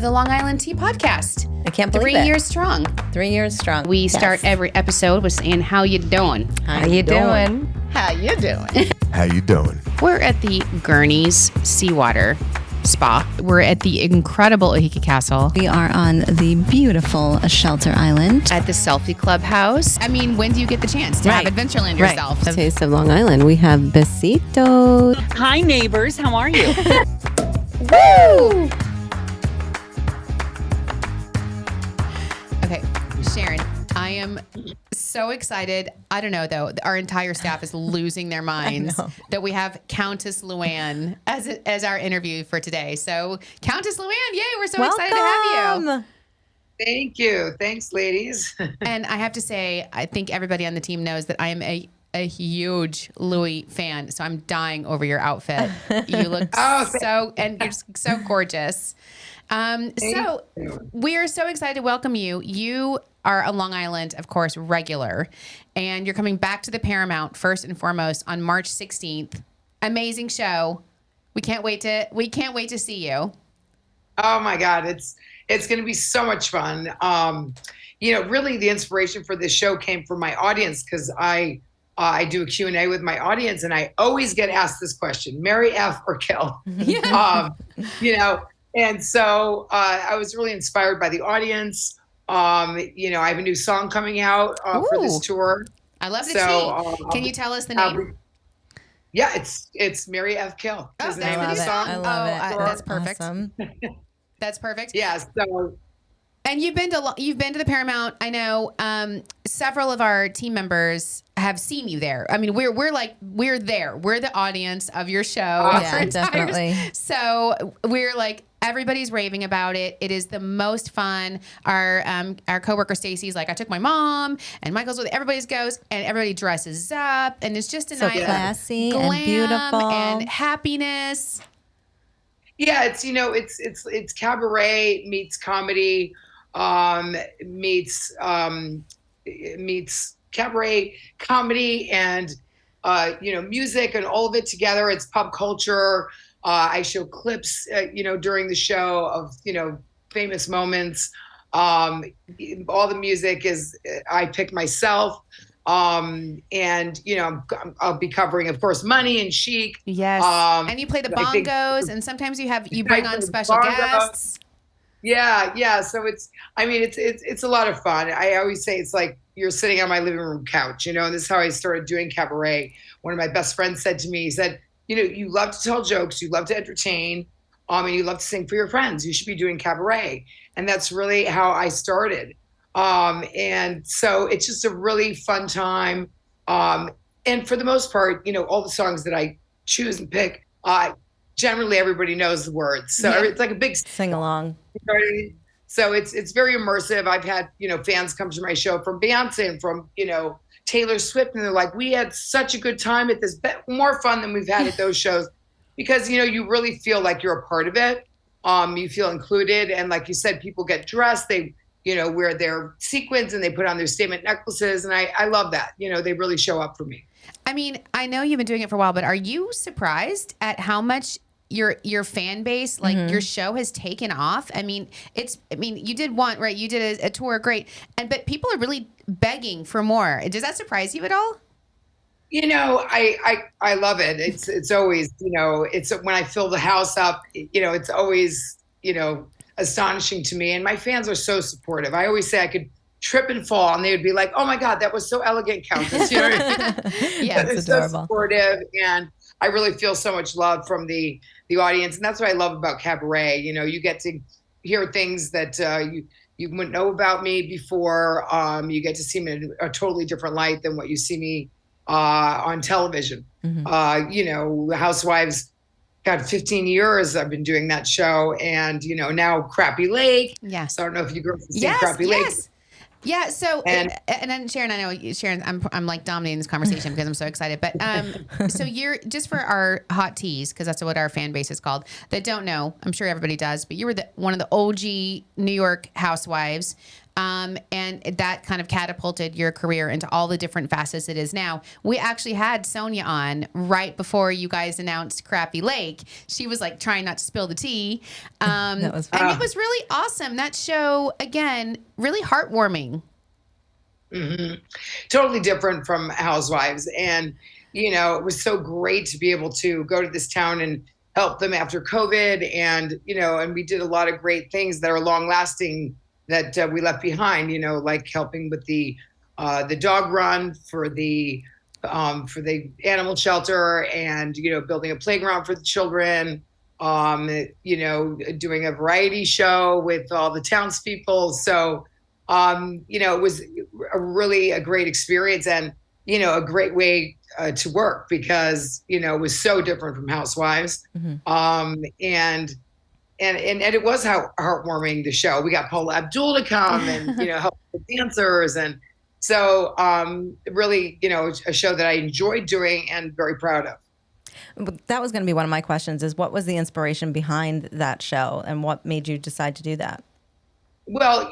the Long Island Tea Podcast. I can't believe it. 3 years strong. 3 years strong. We start every episode with saying, how you doing? How you doing? How you doing? How you doing? We're at the Gurney's Seawater Spa. We're at the incredible Ahika Castle. We are on the beautiful Shelter Island. At the Selfie Clubhouse. I mean, when do you get the chance to have Adventureland yourself? Taste of Long Island. We have besitos. Hi, neighbors. How are you? Woo! Okay, Sharon, I am so excited. I don't know, though. Our entire staff is losing their minds that we have Countess Luann as our interview for today. So, Countess Luann, yay, we're so excited to have you. Thank you. Thanks, ladies. And I have to say, I think everybody on the team knows that I am a huge Louis fan, so I'm dying over your outfit. You look and you're just so gorgeous. So we are so excited to welcome you. You are a Long Island, of course, regular, and you're coming back to the Paramount first and foremost on March 16th. Amazing show. We can't wait to see you. Oh my God, it's going to be so much fun. Really the inspiration for this show came from my audience because I do a Q&A with my audience, and I always get asked this question: marry, F, or kill? And so I was really inspired by the audience. I have a new song coming out for this tour. I love the tea. Can you tell us the name? Yeah, it's Marry, F, Kill. Oh, Is the name of the song. I love it. That's perfect. Awesome. That's perfect. Yeah. So. And you've been to the Paramount. I know several of our team members have seen you there. I mean, we're there. We're the audience of your show. Yeah, definitely. So we're like, everybody's raving about it. It is the most fun. Our coworker Stacy's like, I took my mom, and Michael's with everybody's goes, and everybody dresses up, and it's just a so night classy of glam and beautiful and happiness. Yeah, it's cabaret meets comedy, meets cabaret comedy and music and all of it together. It's pop culture. I show clips during the show of famous moments. All the music is I pick myself. And I'll be covering, of course, Money and Chic. Yes. And you play the bongos, and sometimes you bring on special guests. Yeah. So it's a lot of fun. I always say it's like you're sitting on my living room couch, and this is how I started doing cabaret. One of my best friends said to me, he said, you love to tell jokes, you love to entertain, and you love to sing for your friends. You should be doing cabaret. And that's really how I started. And so it's just a really fun time. And for the most part, all the songs that I choose and pick, generally everybody knows the words. So it's like a big sing along. So it's very immersive. I've had, fans come to my show from Beyonce and from, Taylor Swift, and they're like, we had such a good time at this, more fun than we've had at those shows, because, you really feel like you're a part of it. You feel included. And like you said, people get dressed, they, wear their sequins and they put on their statement necklaces. And I love that. They really show up for me. I mean, I know you've been doing it for a while, but are you surprised at how much your fan base, like your show has taken off? I mean, you did one, right? You did a tour, great. But people are really begging for more. Does that surprise you at all? I love it. It's always, it's when I fill the house up, it's always, astonishing to me. And my fans are so supportive. I always say I could trip and fall, and they would be like, oh my God, that was so elegant, Countess. Yeah, it's adorable. So supportive, and I really feel so much love from the audience. And that's what I love about cabaret. You get to hear things that you wouldn't know about me before. You get to see me in a totally different light than what you see me on television. Housewives, got 15 years I've been doing that show, and now Crappie Lake. Yes. So I don't know if you girls have seen Crappie Lake. Yeah. So and then Sharon, I know Sharon, I'm like dominating this conversation because I'm so excited. But so you're just for our hot teas, because that's what our fan base is called, that don't know. I'm sure everybody does, but you were one of the OG New York housewives. And that kind of catapulted your career into all the different facets it is now. We actually had Sonia on right before you guys announced Crappie Lake. She was like trying not to spill the tea. That was fun. And it was really awesome. That show, again, really heartwarming. Mm-hmm. Totally different from Housewives. And, it was so great to be able to go to this town and help them after COVID. And, and we did a lot of great things that are long lasting that we left behind, like helping with the dog run for the animal shelter and, building a playground for the children, doing a variety show with all the townspeople. So, it was a great experience and, a great way to work because, it was so different from Housewives. Mm-hmm. And it was heartwarming, the show. We got Paula Abdul to come and, help with dancers. And so really, a show that I enjoyed doing and very proud of. That was going to be one of my questions is what was the inspiration behind that show and what made you decide to do that? Well,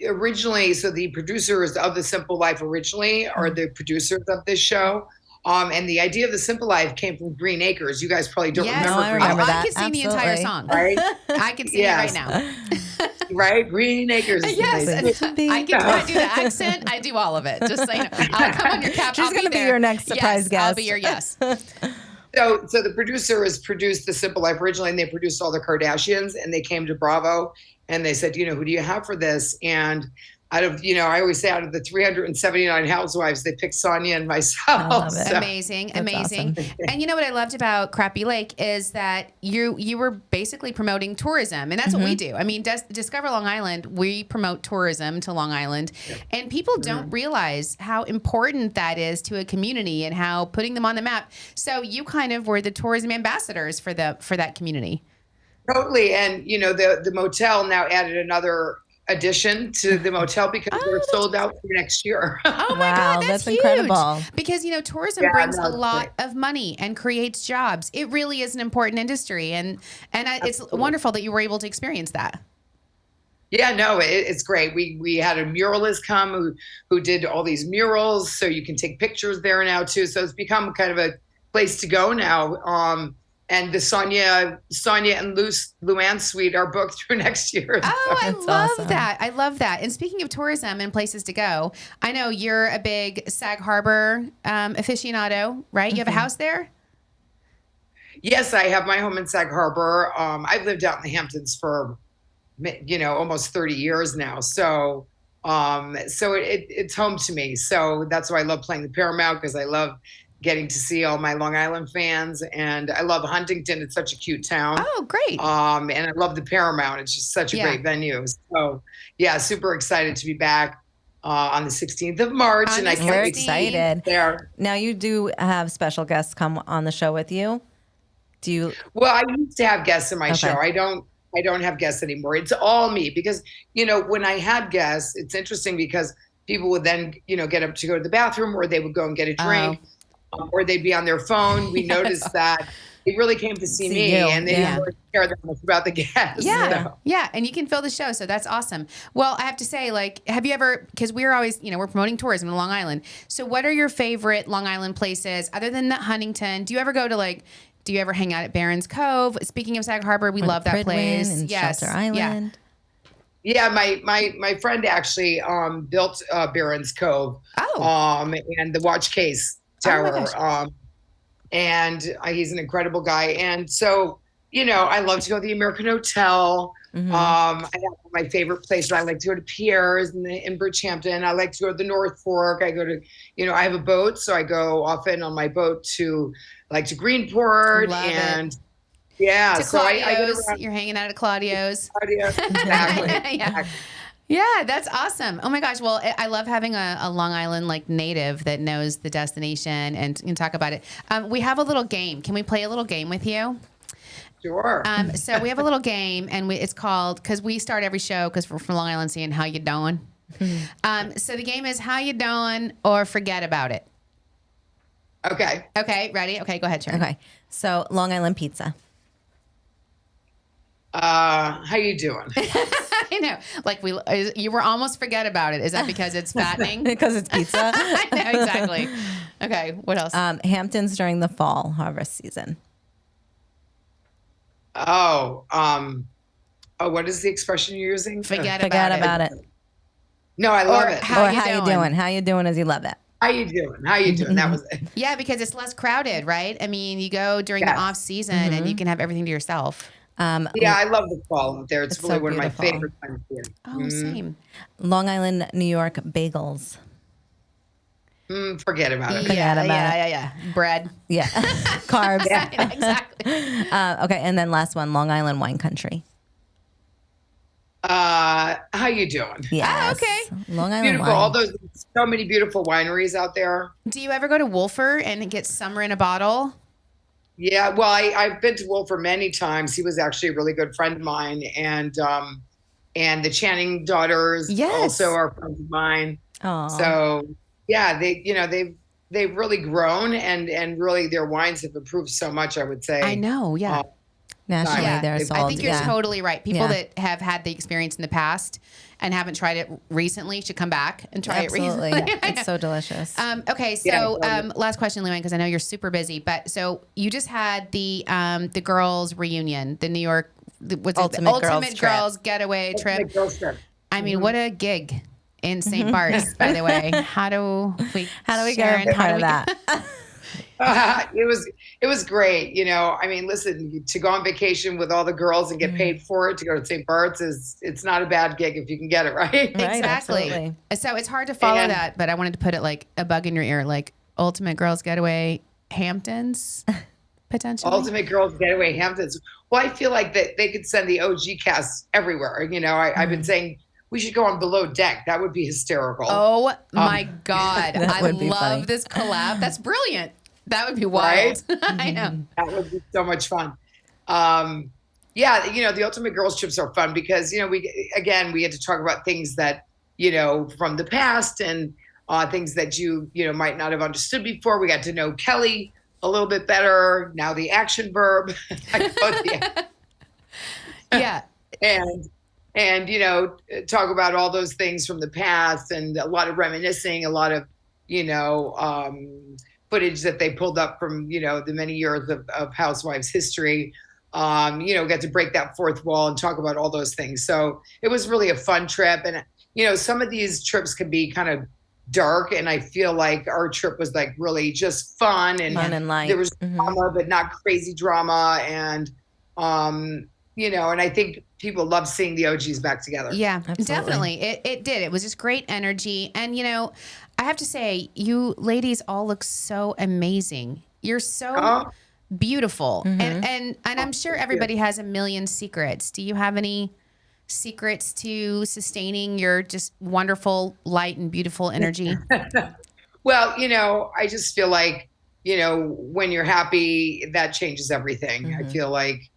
originally, so the producers of The Simple Life originally are the producers of this show. And the idea of The Simple Life came from Green Acres. You guys probably don't remember. I remember that. I can sing the entire song. Right? I can sing it right now. Right? Green Acres. Yes. I do the accent. I do all of it. Just so you know. I'll come on your couch. She's going to be your next surprise guest. I'll be your yes. So the producers produced The Simple Life originally, and they produced all the Kardashians, and they came to Bravo, and they said, who do you have for this? And out of, I always say out of the 379 housewives, they picked Sonia and myself. I love it. So. Amazing. Awesome. And you know what I loved about Crappie Lake is that you were basically promoting tourism, and that's what we do. I mean, Discover Long Island, we promote tourism to Long Island, and people don't realize how important that is to a community and how putting them on the map. So you kind of were the tourism ambassadors for that community. Totally. And, the motel now added another addition to the motel because they're sold out for next year. Oh my Wow, God, that's huge. incredible. Because, tourism brings a lot of money and creates jobs. It really is an important industry. And it's wonderful that you were able to experience that. Yeah, no, it's great. We had a muralist come who did all these murals. So you can take pictures there now too. So it's become kind of a place to go now. And the Sonia and Luann suite are booked through next year. Oh, I love that. I love that. And speaking of tourism and places to go, I know you're a big Sag Harbor aficionado, right? You have a house there? Yes, I have my home in Sag Harbor. I've lived out in the Hamptons for, almost 30 years now. So it's home to me. So that's why I love playing the Paramount because I love getting to see all my Long Island fans. And I love Huntington. It's such a cute town. Oh, great. And I love the Paramount. It's just such a great venue. So yeah, super excited to be back on the 16th of March. And I can't We're wait excited. There. Now you do have special guests come on the show with you. Do you? Well, I used to have guests in my show. I don't have guests anymore. It's all me because, when I had guests, it's interesting because people would then, get up to go to the bathroom or they would go and get a drink. Or they'd be on their phone. We noticed that they really came to see me and they didn't really care that much about the guests. Yeah. Yeah. And you can fill the show. So that's awesome. Well, I have to say, have you ever, because we're always, we're promoting tourism in Long Island. So what are your favorite Long Island places other than the Huntington? Do you ever go to do you ever hang out at Barron's Cove? Speaking of Sag Harbor, we love that place. And Shelter Island. Yeah, my friend actually built Barron's Cove. And the watch case tower. And he's an incredible guy. And so, I love to go to the American Hotel. Mm-hmm. I have my favorite place. I like to go to Pierre's in Bridgehampton. I like to go to the North Fork. I go to, I have a boat. So I go often on my boat to Greenport. Yeah. To Claudio's. You're hanging out at Claudio's. Exactly. Yeah. Yeah, that's awesome. Oh my gosh. Well, I love having a Long Island native that knows the destination and can talk about it. We have a little game. Can we play a little game with you? Sure. So we have a little game and it's called, because we start every show because we're from Long Island saying, how you doing? So the game is how you doing or forget about it. Okay. Okay. Ready? Okay. Go ahead, Sharon. Okay. So Long Island pizza. How you doing? I know. Like you were almost forget about it. Is that because it's fattening? Because it's pizza. I know, exactly. Okay, what else? Hamptons during the fall harvest season. What is the expression you're using? Forget about it. No, I love it. How you doing? How you doing as you love it. How you doing? How you doing? That was it. Yeah, because it's less crowded, right? I mean, you go during the off season and you can have everything to yourself. Yeah, I love the fall out there. It's really so one of my beautiful. favorite times of year. Oh, same. Long Island, New York bagels. Forget about it. Yeah. Bread. Yeah. Carbs. Yeah, exactly. Okay, and then last one, Long Island wine country. How you doing? Yes. Okay. Long Island Beautiful. wine. All those, so many beautiful wineries out there. Do you ever go to Wolfer and get summer in a bottle? Yeah, well, I've been to Wolfer many times. He was actually a really good friend of mine, and the Channing daughters also are friends of mine. Oh. So yeah, they've really grown, and really their wines have improved so much. I would say. I know. Yeah. Nationally, Yeah, they're sold. I think you're totally right. People Yeah. that have had the experience in the past and haven't tried it recently should come back and try Absolutely. it recently. It's so delicious. Okay, so last question, Luann, because I know you're super busy. But so you just had the girls' reunion, the New York Ultimate Girls Getaway Trip. I mean, what a gig in St. Bart's, by the way. How do we get a part of that? It was great. I mean, listen, to go on vacation with all the girls and get paid for it to go to St. Bart's it's not a bad gig if you can get it, right? Exactly. Absolutely. So it's hard to follow that, but I wanted to put it like a bug in your ear, like Ultimate Girls Getaway Hamptons, potentially. Ultimate Girls Getaway Hamptons. Well, I feel like that they could send the OG cast everywhere. I've been saying we should go on Below Deck. That would be hysterical. Oh my God. I would be love funny. this collab. That's brilliant. That would be wild. Right? I know. That would be so much fun. The Ultimate Girls trips are fun because, we had to talk about things that, from the past and things that you might not have understood before. We got to know Kelly a little bit better. Now the action verb. Yeah. And talk about all those things from the past and a lot of reminiscing, a lot of, footage that they pulled up from, the many years of Housewives history, got to break that fourth wall and talk about all those things. So it was really a fun trip. And, some of these trips can be kind of dark. And I feel like our trip was like really just fun and light. There was drama, but not crazy drama. And, and I think people love seeing the OGs back together. Yeah, Absolutely. definitely. It did. It was just great energy. And, I have to say, you ladies all look so amazing. You're so beautiful. And I'm sure everybody has a million secrets. Do you have any secrets to sustaining your just wonderful, light and beautiful energy? Well, I just feel like, when you're happy, that changes everything. I feel like,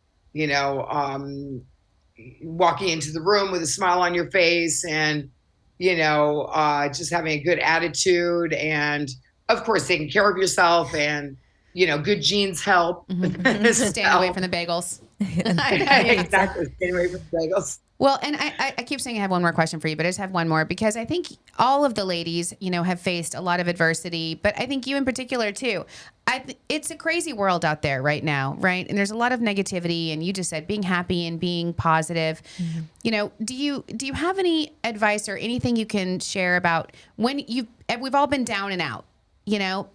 walking into the room with a smile on your face and, just having a good attitude and, of course, taking care of yourself and, good genes help. Staying away from the bagels. Exactly. Staying away from the bagels. Well, and I keep saying I have one more question for you, but I just have one more because I think all of the ladies, have faced a lot of adversity, but I think you in particular too. It's a crazy world out there right now, right? And there's a lot of negativity, and you just said being happy and being positive. Do you have any advice or anything you can share about when we've all been down and out,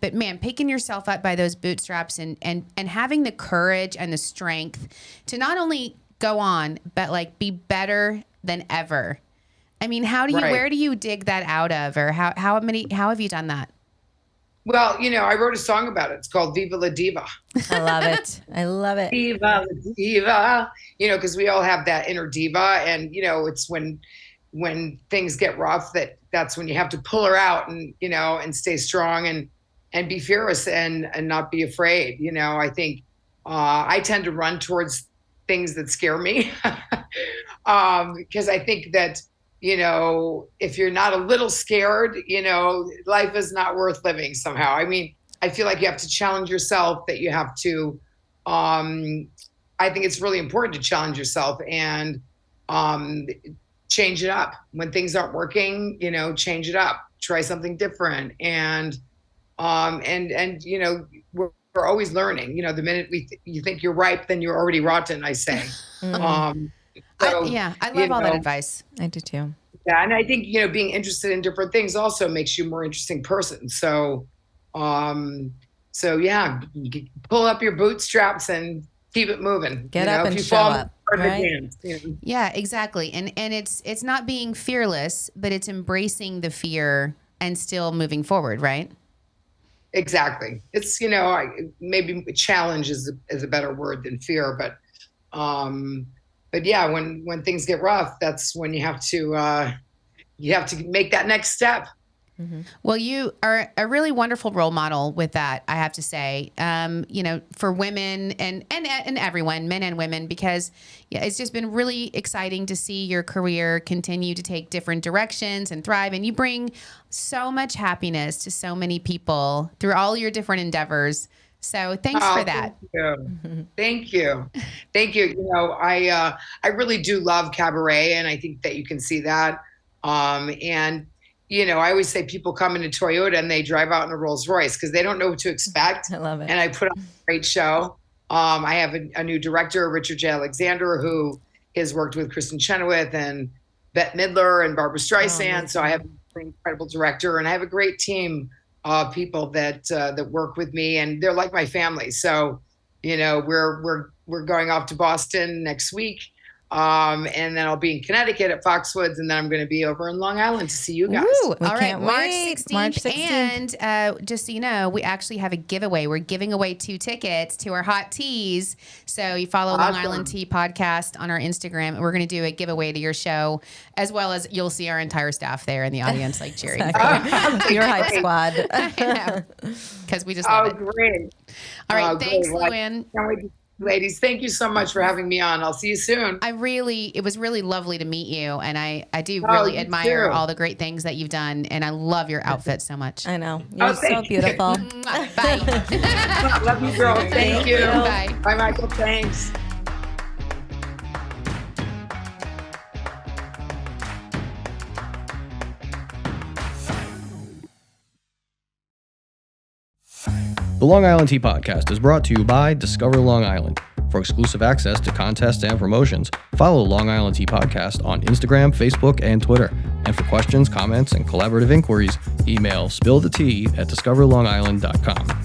but man, picking yourself up by those bootstraps and having the courage and the strength to not only go on, but like be better than ever. I mean, where do you dig that out of, or how have you done that? Well, I wrote a song about it. It's called Viva la Diva. I love it. I love it. Viva la Diva, because we all have that inner diva. And, it's when things get rough, that's when you have to pull her out and, and stay strong and be fearless and not be afraid. I think I tend to run towards things that scare me because I think that, if you're not a little scared, life is not worth living somehow. I mean, I feel like you have to challenge yourself, that you have to, I think it's really important to challenge yourself and change it up. When things aren't working, change it up, try something different. And we're always learning. The minute you think you're ripe, then you're already rotten, I say. I love all that advice. I do too. Yeah, and I think being interested in different things also makes you a more interesting person. So, pull up your bootstraps and keep it moving. Get up and show up. Right? Yeah, exactly. And it's not being fearless, but it's embracing the fear and still moving forward, right? Exactly. It's maybe challenge is a better word than fear, but yeah, when things get rough, that's when you have to make that next step. Mm-hmm. Well, you are a really wonderful role model with that, I have to say, for women and everyone, men and women, because it's just been really exciting to see your career continue to take different directions and thrive. And you bring so much happiness to so many people through all your different endeavors. So thanks for that. Thank you. I really do love Cabaret, and I think that you can see that. I always say people come into Toyota and they drive out in a Rolls Royce because they don't know what to expect. I love it. And I put on a great show. I have a new director, Richard J. Alexander, who has worked with Kristen Chenoweth and Bette Midler and Barbara Streisand. So I have an incredible director, and I have a great team of people that work with me, and they're like my family. So, we're going off to Boston next week. And then I'll be in Connecticut at Foxwoods, and then I'm going to be over in Long Island to see you guys. Ooh, all right, March 16th. And just so you know, we actually have a giveaway. We're giving away 2 tickets to our hot teas. So you follow Long Island Tea Podcast on our Instagram. We're going to do a giveaway to your show, as well as you'll see our entire staff there in the audience, like cheering. Your hype squad. I know, because we just love it. Great. All right, thanks, Luann. Ladies, thank you so much for having me on. I'll see you soon. It was really lovely to meet you. And I do really admire all the great things that you've done. And I love your outfit so much. I know. You're so beautiful. Bye. Love you, girl. Thank you. Bye. Bye, Michael. Thanks. The Long Island Tea Podcast is brought to you by Discover Long Island. For exclusive access to contests and promotions, follow Long Island Tea Podcast on Instagram, Facebook, and Twitter. And for questions, comments, and collaborative inquiries, email spillthetea@discoverlongisland.com.